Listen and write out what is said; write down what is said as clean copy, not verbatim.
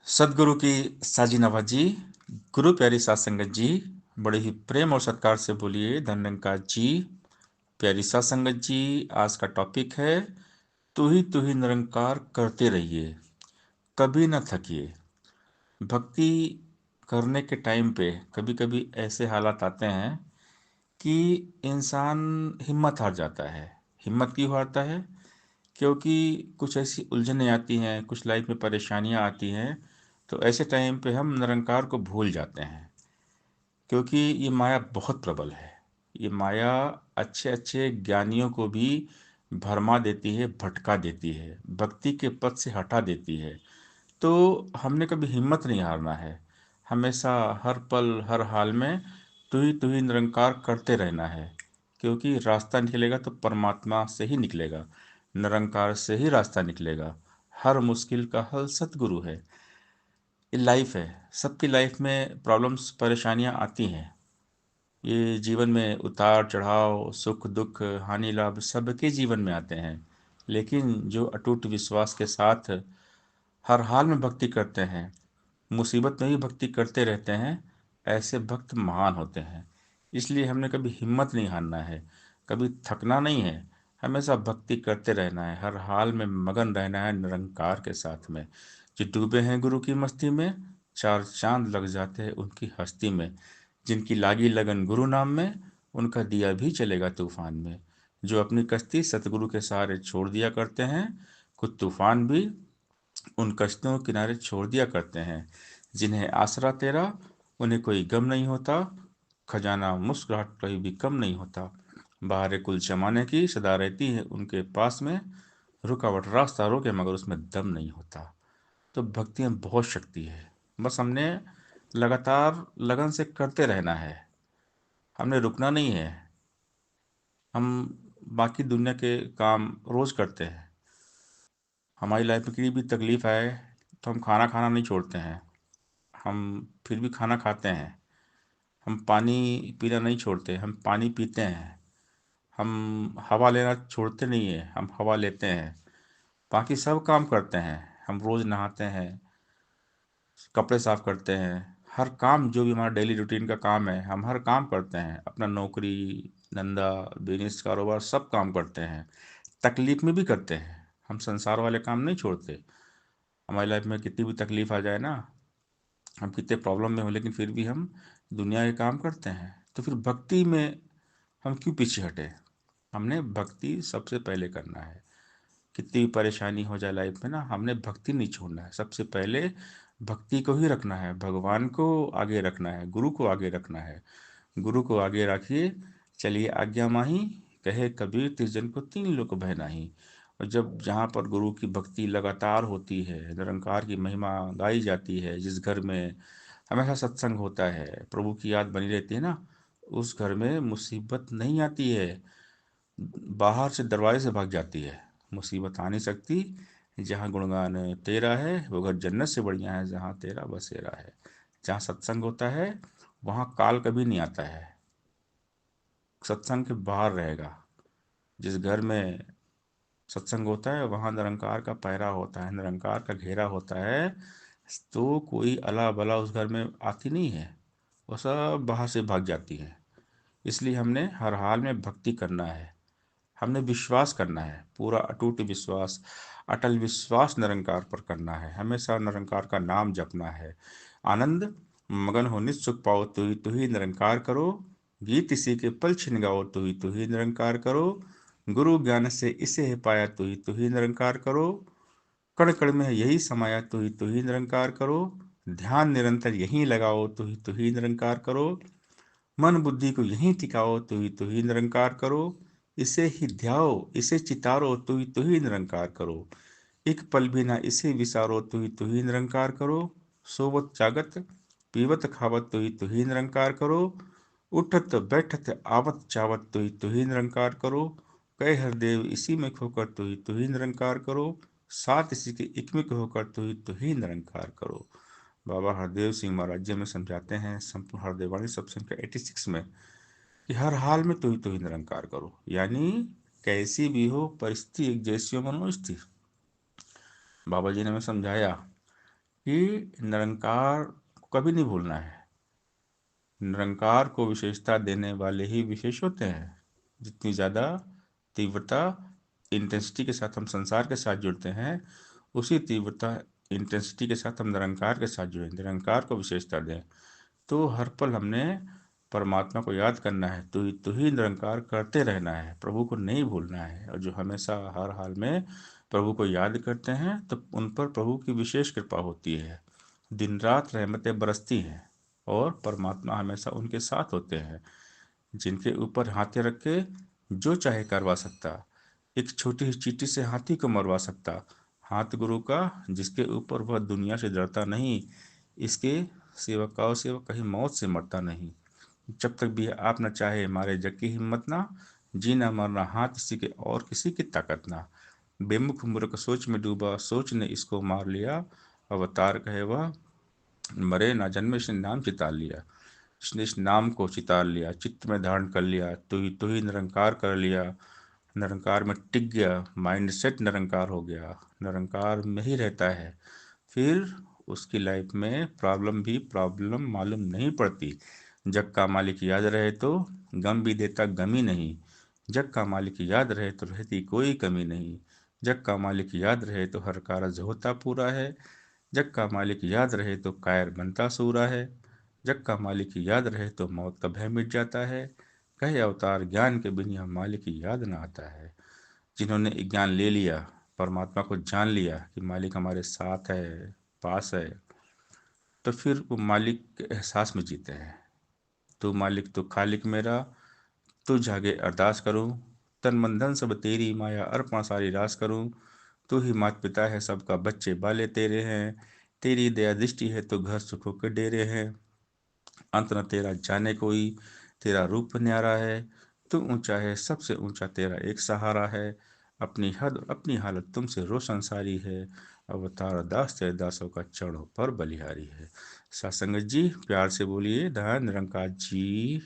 सदगुरु की साजी नवाजी। गुरु प्यारी सात संगत जी, बड़े ही प्रेम और सत्कार से बोलिए धन्यंकार जी। प्यारी सात संगत जी, आज का टॉपिक है तू ही निरंकार करते रहिए, कभी न थकिए। भक्ति करने के टाइम पे कभी कभी ऐसे हालात आते हैं कि इंसान हिम्मत हार जाता है। हिम्मत क्यों हारता है? क्योंकि कुछ ऐसी उलझनें आती हैं, कुछ लाइफ में परेशानियां आती हैं। तो ऐसे टाइम पे हम निरंकार को भूल जाते हैं, क्योंकि ये माया बहुत प्रबल है। ये माया अच्छे अच्छे ज्ञानियों को भी भरमा देती है, भटका देती है, भक्ति के पथ से हटा देती है। तो हमने कभी हिम्मत नहीं हारना है। हमेशा, हर पल, हर हाल में तू ही निरंकार करते रहना है। क्योंकि रास्ता निकलेगा तो परमात्मा से ही निकलेगा, निरंकार से ही रास्ता निकलेगा। हर मुश्किल का हल सतगुरु है। ये लाइफ है, सबकी लाइफ में प्रॉब्लम्स, परेशानियां आती हैं। ये जीवन में उतार चढ़ाव, सुख दुख, हानि लाभ सबके जीवन में आते हैं। लेकिन जो अटूट विश्वास के साथ हर हाल में भक्ति करते हैं, मुसीबत में भी भक्ति करते रहते हैं, ऐसे भक्त महान होते हैं। इसलिए हमने कभी हिम्मत नहीं हारना है, कभी थकना नहीं है। हमेशा भक्ति करते रहना है, हर हाल में मगन रहना है निरंकार के साथ में। जो डूबे हैं गुरु की मस्ती में, चार चांद लग जाते हैं उनकी हस्ती में। जिनकी लागी लगन गुरु नाम में, उनका दिया भी चलेगा तूफान में। जो अपनी कश्ती सतगुरु के सहारे छोड़ दिया करते हैं, खुद तूफान भी उन कश्तियों के किनारे छोड़ दिया करते हैं। जिन्हें आसरा तेरा, उन्हें कोई गम नहीं होता। खजाना मुस्कुराहट कभी भी कम नहीं होता। बहारे कुल जमाने की सदा रहती है उनके पास में। रुकावट रास्ता रोके मगर उसमें दम नहीं होता। तो भक्ति में बहुत शक्ति है। बस हमने लगातार लगन से करते रहना है, हमने रुकना नहीं है। हम बाकी दुनिया के काम रोज करते हैं। हमारी लाइफ में कितनी भी तकलीफ आए तो हम खाना खाना नहीं छोड़ते हैं, हम फिर भी खाना खाते हैं। हम पानी पीना नहीं छोड़ते, हम पानी पीते हैं। हम हवा लेना छोड़ते नहीं है, हम हवा लेते हैं। बाकी सब काम करते हैं। हम रोज नहाते हैं, कपड़े साफ करते हैं। हर काम जो भी हमारा डेली रूटीन का काम है, हम हर काम करते हैं। अपना नौकरी, धंधा, बिजनेस, कारोबार सब काम करते हैं। तकलीफ में भी करते हैं। हम संसार वाले काम नहीं छोड़ते। हमारी लाइफ में कितनी भी तकलीफ आ जाए ना, हम कितने प्रॉब्लम में हो, लेकिन फिर भी हम दुनिया के काम करते हैं। तो फिर भक्ति में हम क्यों पीछे हटे? हमने भक्ति सबसे पहले करना है। कितनी भी परेशानी हो जाए लाइफ में ना, हमने भक्ति नहीं छोड़ना है। सबसे पहले भक्ति को ही रखना है, भगवान को आगे रखना है, गुरु को आगे रखना है। गुरु को आगे रखिए, चलिए आज्ञा माही, कहे कबीर तिस जन को तीन लोक भय नाही। और जब जहाँ पर गुरु की भक्ति लगातार होती है, निरंकार की महिमा गाई जाती है, जिस घर में हमेशा सत्संग होता है, प्रभु की याद बनी रहती है ना, उस घर में मुसीबत नहीं आती है, बाहर से दरवाजे से भाग जाती है। मुसीबत आ नहीं सकती। जहाँ गुणगान तेरा है वो घर जन्नत से बढ़िया है, जहाँ तेरा बसेरा है। जहाँ सत्संग होता है वहाँ काल कभी नहीं आता है। सत्संग के बाहर रहेगा। जिस घर में सत्संग होता है वहाँ निरंकार का पहरा होता है, निरंकार का घेरा होता है। तो कोई अला बला उस घर में आती नहीं है, वो सब बाहर से भाग जाती है। इसलिए हमने हर हाल में भक्ति करना है। हमने विश्वास करना है, पूरा अटूट विश्वास, अटल विश्वास निरंकार पर करना है। हमेशा निरंकार का नाम जपना है। आनंद मगन हो नित सुख पाओ, तू ही निरंकार करो। गीत इसी के पल छिन गाओ, तू ही निरंकार करो। गुरु ज्ञान से इसे है पाया, तू ही निरंकार करो। कण कण में है यही समाया, तू ही निरंकार करो। ध्यान निरंतर यहीं लगाओ, तू ही निरंकार करो। मन बुद्धि को यहीं टिकाओ, तू ही निरंकार करो। इसे ही ध्याओ, इसे चितारो, तू ही निरंकार करो। एक पल भी ना इसे विसारो, तू ही निरंकार करो। सोवत जागत पीवत खावत, तू ही निरंकार करो। उठत बैठत आवत जावत, तू ही निरंकार करो। कह हरदेव इसी में खोकर, तू ही निरंकार करो। सात इसी के एक में होकर, तू ही निरंकार करो। बाबा हरदेव सिंह महाराज जी में समझाते हैं संपूर्ण हरदेवाणी सत्संग के 86 में कि हर हाल में तू ही निरंकार करो। यानी कैसी भी हो परिस्थिति, एक जैसी हो मनोस्थिति। बाबा जी ने हमें समझाया कि निरंकार को कभी नहीं भूलना है। निरंकार को विशेषता देने वाले ही विशेष होते हैं। जितनी ज़्यादा तीव्रता, इंटेंसिटी के साथ हम संसार के साथ जुड़ते हैं, उसी तीव्रता, इंटेंसिटी के साथ हम निरंकार के साथ जुड़ें, निरंकार को विशेषता दें। तो हर पल हमने परमात्मा को याद करना है, तो ही निरंकार करते रहना है, प्रभु को नहीं भूलना है। और जो हमेशा हर हाल में प्रभु को याद करते हैं तो उन पर प्रभु की विशेष कृपा होती है, दिन रात रहमतें बरसती हैं और परमात्मा हमेशा उनके साथ होते हैं। जिनके ऊपर हाथे रख के जो चाहे करवा सकता, एक छोटी सी चींटी से हाथी को मरवा सकता। हाथ गुरु का जिसके ऊपर वह दुनिया से डरता नहीं, इसके सेवकाओं से वह कहीं मौत से मरता नहीं। जब तक भी आप न चाहे मारे जग की हिम्मत ना, जीना मरना हाथ किसी के और किसी की ताकत ना। बेमुख मूर्ख सोच में डूबा, सोच ने इसको मार लिया। अवतार कहे वह मरे ना जन्मे, इसने नाम चिता लिया। इसने इस नाम को चितार लिया, चित्त में धारण कर लिया, तो ही निरंकार कर लिया। निरंकार में टिक गया, माइंड सेट निरंकार हो गया, निरंकार में ही रहता है। फिर उसकी लाइफ में प्रॉब्लम भी प्रॉब्लम मालूम नहीं पड़ती। जग का मालिक याद रहे तो गम भी देता गमी नहीं। जग का मालिक याद रहे तो रहती कोई कमी नहीं। जग का मालिक याद रहे तो हर कारज होता पूरा है। जग का मालिक याद रहे तो कायर बनता सूरा है। जग का मालिक याद रहे तो मौत का भय मिट जाता है। कहे अवतार ज्ञान के बिना मालिक की याद न आता है। जिन्होंने ज्ञान ले लिया, परमात्मा को जान लिया कि मालिक हमारे साथ है, पास है, तो फिर वो मालिक के एहसास में जीते हैं। तू मालिक तू खालिक मेरा, तू जागे अरदास करूं, तन मन धन सब तेरी माया अर्पण सारी रास करूं। तू ही मात पिता है सबका, बच्चे बाले तेरे हैं। तेरी दया दृष्टि है तो घर सुखों के डेरे हैं। अंत न तेरा जाने कोई, तेरा रूप न्यारा है। तू ऊंचा है सबसे ऊंचा, तेरा एक सहारा है। अपनी हद और अपनी हालत तुमसे रोशन सारी है। अवतार दास तेरे दासों का चरणों पर बलिहारी है। सासंगत जी प्यार से बोलिए धन निरंकार जी।